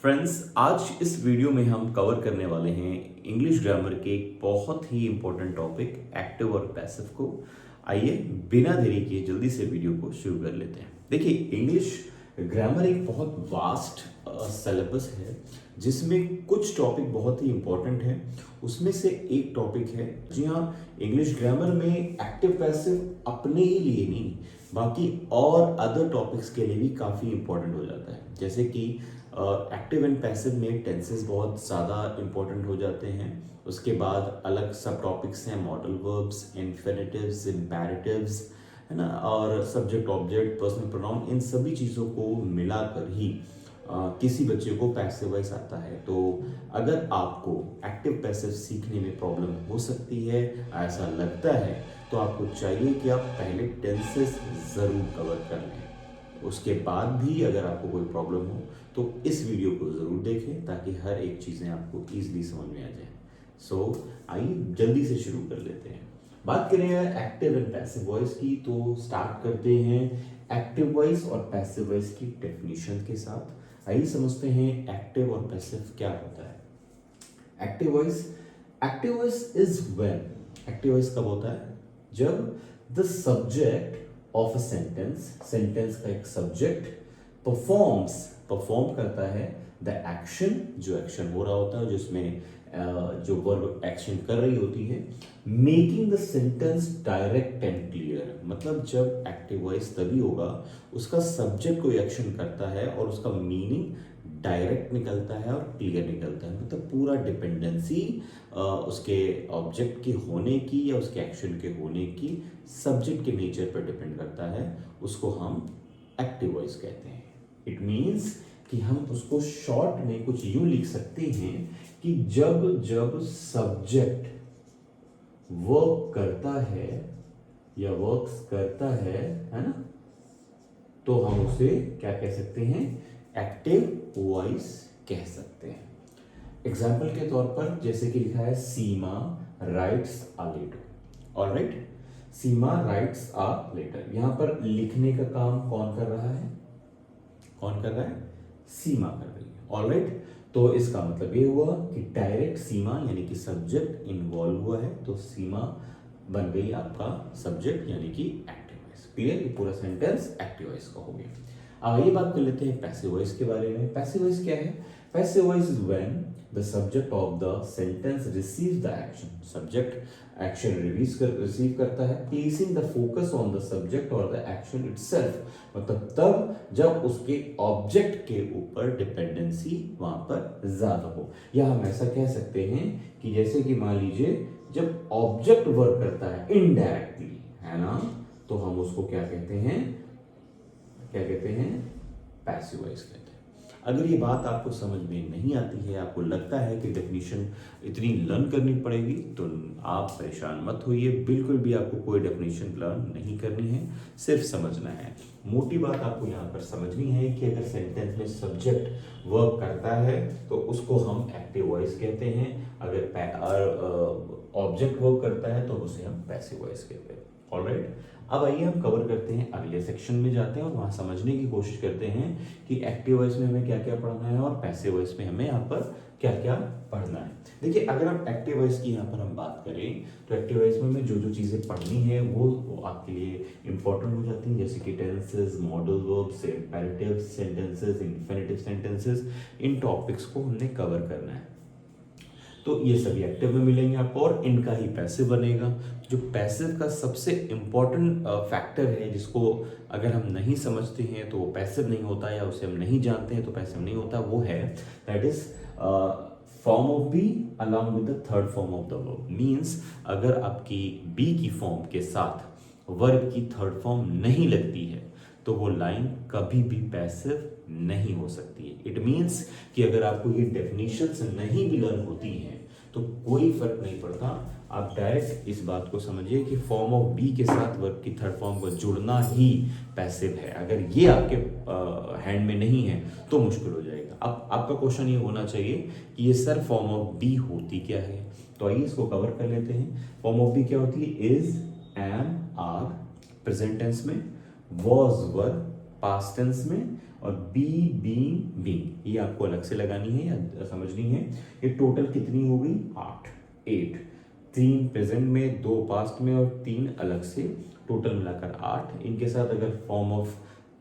Friends, आज इस video में हम कवर करने वाले हैं इंग्लिश ग्रामर के एक बहुत ही इंपॉर्टेंट टॉपिक एक्टिव और पैसिव को। आइए बिना देरी किए जल्दी से वीडियो को शुरू कर लेते हैं। देखिए, इंग्लिश ग्रामर एक बहुत वास्ट सिलेबस है जिसमें कुछ टॉपिक बहुत ही इंपॉर्टेंट हैं। उसमें से एक टॉपिक है, जी हाँ, इंग्लिश ग्रामर में एक्टिव पैसिव अपने ही लिए नहीं बाकी और अदर टॉपिक्स के लिए भी काफ़ी इंपॉर्टेंट हो जाता है। जैसे कि एक्टिव एंड पैसिव में टेंसेस बहुत ज़्यादा इंपॉर्टेंट हो जाते हैं। उसके बाद अलग सब टॉपिक्स हैं, मॉडल वर्ब्स, इन्फिनिटिव्स, इम्पेरेटिव्स, है ना, और सब्जेक्ट ऑब्जेक्ट, पर्सनल प्रोनाउन, इन सभी चीज़ों को मिलाकर ही किसी बच्चे को पैसिव वॉइस आता है। तो अगर आपको एक्टिव पैसिव सीखने में प्रॉब्लम हो सकती है, ऐसा लगता है, तो आपको चाहिए कि आप पहले टेंसेस ज़रूर कवर कर लें। उसके बाद भी अगर आपको कोई प्रॉब्लम हो तो इस वीडियो को ज़रूर देखें ताकि हर एक चीज़ें आपको ईजिली समझ में आ जाए। सो आइए जल्दी से शुरू कर लेते हैं। बात करें एक्टिव एंड पैसिव वॉइस की, तो स्टार्ट करते हैं एक्टिव वॉइस और पैसिव वॉइस की डेफिनेशन के साथ। आइए समझते हैं एक्टिव और पैसिव क्या होता है। Active voice is when, active voice कब होता है? जब the subject of a sentence का एक सब्जेक्ट परफॉर्म करता है द एक्शन, जो एक्शन हो रहा होता है, जिसमें जो वर्ब एक्शन कर रही होती है, making the sentence direct and clear. मतलब जब एक्टिव वॉइस तभी होगा उसका सब्जेक्ट कोई एक्शन करता है और उसका मीनिंग डायरेक्ट निकलता है और क्लियर निकलता है। मतलब पूरा डिपेंडेंसी उसके ऑब्जेक्ट के होने की या उसके एक्शन के होने की सब्जेक्ट के नेचर पर डिपेंड करता है। उसको हम एक्टिव वॉइस कहते हैं। इट मीन्स कि हम उसको शॉर्ट में कुछ यूं लिख सकते हैं कि जब जब सब्जेक्ट वर्क करता है या वर्क्स करता है ना, तो हम उसे क्या कह सकते हैं? एक्टिव वॉइस कह सकते हैं। एग्जाम्पल के तौर पर जैसे कि लिखा है Seema writes a letter. Alright, Seema writes a letter. यहां पर लिखने का काम कौन कर रहा है? कौन कर रहा है? सीमा कर रही है। ऑलराइट, तो इसका मतलब ये हुआ कि डायरेक्ट सीमा यानी कि सब्जेक्ट इन्वॉल्व हुआ है, तो सीमा बन गई आपका सब्जेक्ट यानी कि एक्टिव वॉइस। क्लियर? ये पूरा सेंटेंस एक्टिव वॉइस का हो गया। अब ये बात कर लेते हैं पैसिव वॉइस के बारे में। पैसिव वॉइस क्या है? Passive voice is when the subject of the sentence receives the action. Subject action receive करता है, placing the focus on the subject और द एक्शन इटसेल्फ। मतलब तब जब उसके ऑब्जेक्ट के ऊपर डिपेंडेंसी वहां पर ज्यादा हो। या हम ऐसा कह सकते हैं कि जैसे कि मान लीजिए जब ऑब्जेक्ट वर्क करता है इनडायरेक्टली, है ना, तो हम उसको क्या कहते हैं? पैसिव वॉइस कहते हैं। अगर ये बात आपको समझ में नहीं आती है, आपको लगता है कि डेफिनेशन इतनी लर्न करनी पड़ेगी, तो आप परेशान मत होइए। बिल्कुल भी आपको कोई डेफिनेशन लर्न नहीं करनी है, सिर्फ समझना है। मोटी बात आपको यहाँ पर समझनी है कि अगर सेंटेंस में सब्जेक्ट वर्क करता है तो उसको हम एक्टिव वॉइस कहते हैं। अगर ऑब्जेक्ट वर्क करता है तो उसे हम पैसिव वॉइस कहते हैं। ऑलराइट, अब आइए हम कवर करते हैं, अगले सेक्शन में जाते हैं और वहां समझने की कोशिश करते हैं कि एक्टिव वॉइस में हमें क्या क्या पढ़ना है और पैसिव वॉइस में हमें यहाँ पर क्या क्या पढ़ना है। देखिए, अगर हम एक्टिव वॉइस की यहाँ पर हम बात करें तो एक्टिव वॉइस में हमें जो जो चीजें पढ़नी है वो आपके लिए इंपॉर्टेंट हो जाती हैं, जैसे कि tenses, modal verbs, imperative sentences, infinitive sentences. इन टॉपिक्स को हमने कवर करना है। तो ये सभी एक्टिव में मिलेंगे आपको और इनका ही पैसिव बनेगा। जो पैसिव का सबसे इंपॉर्टेंट फैक्टर है, जिसको अगर हम नहीं समझते हैं तो वो पैसिव नहीं होता, या उसे हम नहीं जानते हैं तो पैसिव नहीं होता, वो है that is form of be along with the third form of the verb. Means अगर आपकी बी की फॉर्म के साथ वर्ब की थर्ड फॉर्म नहीं लगती है तो वो लाइन कभी भी पैसिव नहीं हो सकती है। इट मीन्स कि अगर आपको ये डेफिनेशंस नहीं भी लर्न होती हैं तो कोई फर्क नहीं पड़ता, आप डायरेक्ट इस बात को समझिए कि फॉर्म ऑफ बी के साथ वर्ब की थर्ड फॉर्म को जुड़ना ही पैसिव है। अगर ये आपके हैंड में नहीं है तो मुश्किल हो जाएगा। अब आपका क्वेश्चन ये होना चाहिए कि ये सर फॉर्म ऑफ बी होती क्या है, तो आइए इसको कवर कर लेते हैं। फॉर्म ऑफ बी क्या होती है? Is, am, are present tense में, वॉज वर पास्ट टेंस में, और बी बीइंग बीइंग, ये आपको अलग से लगानी है या समझनी है। ये टोटल कितनी हो गई? 8। 3 प्रेजेंट में, 2 पास्ट में और 3 अलग से, टोटल मिलाकर 8। इनके साथ अगर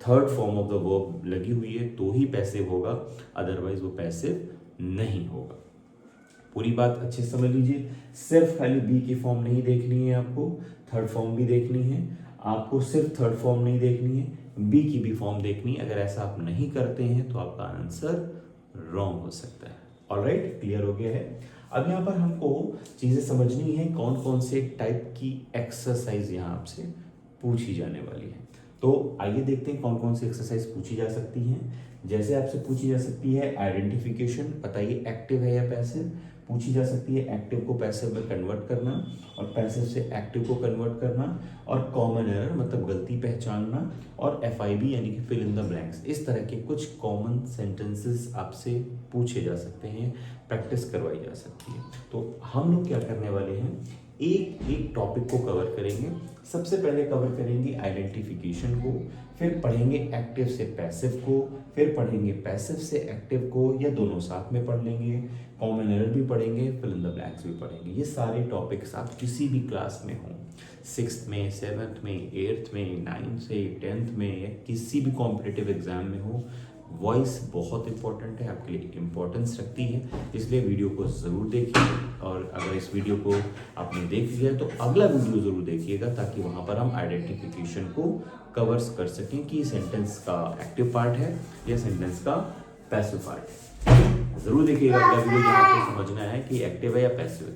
third form of the verb लगी हुई है तो ही पैसिव होगा, अदरवाइज वो पैसिव नहीं होगा। पूरी बात अच्छे से समझ लीजिए। सिर्फ खाली बी की फॉर्म नहीं देखनी है, आपको थर्ड फॉर्म भी देखनी है। आपको सिर्फ थर्ड फॉर्म नहीं देखनी है, बी की भी फॉर्म देखनी है। अगर ऐसा आप नहीं करते हैं तो आपका आंसर रॉन्ग हो सकता है। ऑलराइट, क्लियर हो गया है। अब यहाँ पर हमको चीजें समझनी है, कौन कौन से टाइप की एक्सरसाइज यहाँ आपसे पूछी जाने वाली है। तो आइए देखते हैं कौन कौन सी एक्सरसाइज पूछी जा सकती हैं। जैसे आपसे पूछी जा सकती है आइडेंटिफिकेशन, बताइए एक्टिव है या पैसिव। पूछी जा सकती है एक्टिव को पैसिव में कन्वर्ट करना और पैसिव से एक्टिव को कन्वर्ट करना, और कॉमन एरर मतलब गलती पहचानना, और FIB यानी कि फिल इन द ब्लैंक्स। इस तरह के कुछ कॉमन सेंटेंसेस आपसे पूछे जा सकते हैं, प्रैक्टिस करवाई जा सकती है। तो हम लोग क्या करने वाले हैं, एक एक टॉपिक को कवर करेंगे। सबसे पहले कवर करेंगे आइडेंटिफिकेशन को, फिर पढ़ेंगे एक्टिव से पैसिव को, फिर पढ़ेंगे पैसिव से एक्टिव को, या दोनों साथ में पढ़ लेंगे। कॉमन एरर भी पढ़ेंगे, फिल इन द ब्लैंक्स भी पढ़ेंगे। ये सारे टॉपिक्स आप किसी भी क्लास में हों, 6th में, 7th में, 8th में, 9th से 10th में, या किसी भी कॉम्पिटिटिव एग्जाम में हो, वॉइस बहुत इंपॉर्टेंट है, आपके लिए इम्पोर्टेंस रखती है। इसलिए वीडियो को ज़रूर देखिए, और अगर इस वीडियो को आपने देख लिया तो अगला वीडियो ज़रूर देखिएगा, ताकि वहाँ पर हम आइडेंटिफिकेशन को कवर्स कर सकें कि सेंटेंस का एक्टिव पार्ट है या सेंटेंस का पैसिव पार्ट है। ज़रूर देखिएगा अगला वीडियो, जहाँ आपको समझना है कि एक्टिव है या पैसिव है।